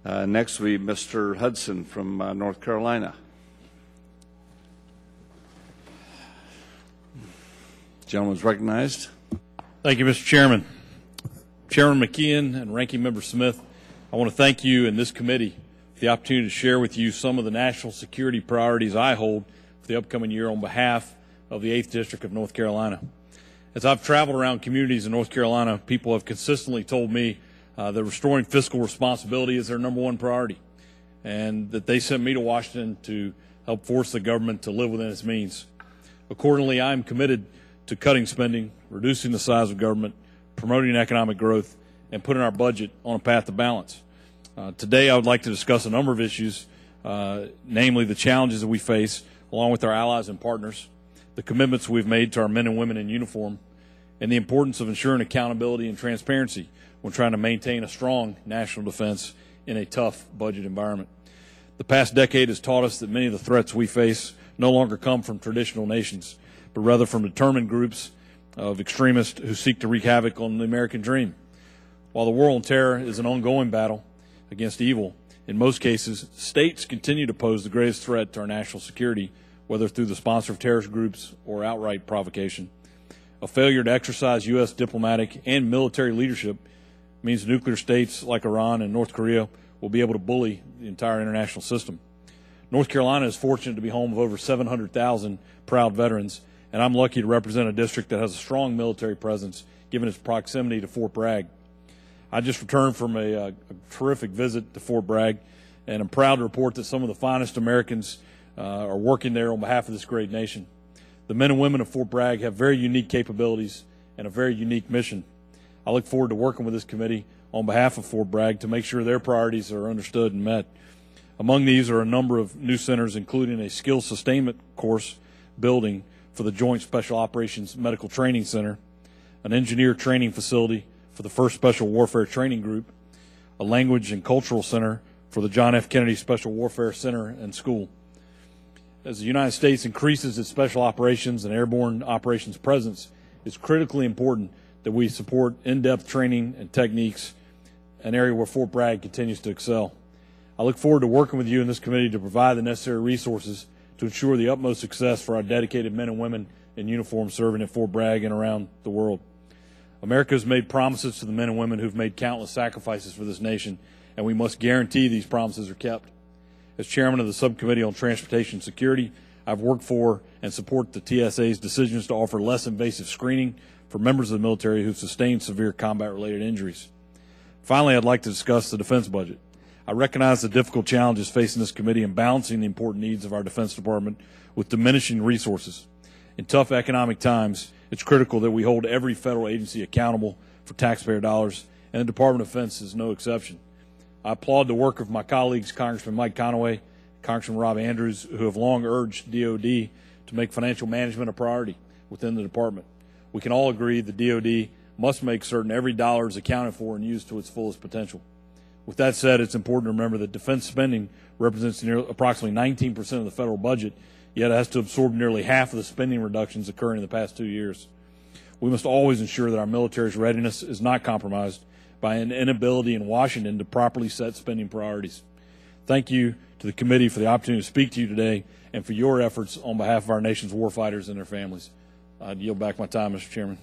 Next will be Mr. Hudson from North Carolina. Gentleman's recognized. Thank you, Mr. Chairman. Chairman McKeon and Ranking Member Smith, I want to thank you and this committee for the opportunity to share with you some of the national security priorities I hold for the upcoming year on behalf of the 8th District of North Carolina. As I've traveled around communities in North Carolina, people have consistently told me that restoring fiscal responsibility is their #1 priority, and that they sent me to Washington to help force the government to live within its means. Accordingly, I am committed to cutting spending, reducing the size of government, promoting economic growth, and putting our budget on a path to balance. Today, I would like to discuss a number of issues, namely the challenges that we face, along with our allies and partners, the commitments we've made to our men and women in uniform, and the importance of ensuring accountability and transparency when trying to maintain a strong national defense in a tough budget environment. The past decade has taught us that many of the threats we face no longer come from traditional nations, but rather from determined groups of extremists who seek to wreak havoc on the American dream. While the war on terror is an ongoing battle against evil, in most cases, states continue to pose the greatest threat to our national security, whether through the sponsor of terrorist groups or outright provocation. A failure to exercise U.S. diplomatic and military leadership means nuclear states like Iran and North Korea will be able to bully the entire international system. North Carolina is fortunate to be home of over 700,000 proud veterans, and I'm lucky to represent a district that has a strong military presence given its proximity to Fort Bragg. I just returned from a terrific visit to Fort Bragg, and I'm proud to report that some of the finest Americans are working there on behalf of this great nation. The men and women of Fort Bragg have very unique capabilities and a very unique mission. I look forward to working with this committee on behalf of Fort Bragg to make sure their priorities are understood and met. Among these are a number of new centers, including a skills sustainment course building for the Joint Special Operations Medical Training Center, an engineer training facility for the 1st Special Warfare Training Group, a language and cultural center for the John F. Kennedy Special Warfare Center and School. As the United States increases its special operations and airborne operations presence, it's critically important that we support in-depth training and techniques, an area where Fort Bragg continues to excel. I look forward to working with you in this committee to provide the necessary resources to ensure the utmost success for our dedicated men and women in uniform serving at Fort Bragg and around the world. America has made promises to the men and women who've made countless sacrifices for this nation, and we must guarantee these promises are kept. As chairman of the Subcommittee on Transportation Security, I've worked for and support the TSA's decisions to offer less invasive screening for members of the military who've sustained severe combat-related injuries. Finally, I'd like to discuss the defense budget. I recognize the difficult challenges facing this committee in balancing the important needs of our Defense Department with diminishing resources. In tough economic times, it's critical that we hold every federal agency accountable for taxpayer dollars, and the Department of Defense is no exception. I applaud the work of my colleagues, Congressman Mike Conaway, Congressman Rob Andrews, who have long urged DOD to make financial management a priority within the department. We can all agree the DOD must make certain every dollar is accounted for and used to its fullest potential. With that said, it's important to remember that defense spending represents approximately 19% of the federal budget, yet it has to absorb nearly half of the spending reductions occurring in the past 2 years. We must always ensure that our military's readiness is not compromised by an inability in Washington to properly set spending priorities. Thank you to the committee for the opportunity to speak to you today and for your efforts on behalf of our nation's warfighters and their families. I yield back my time, Mr. Chairman.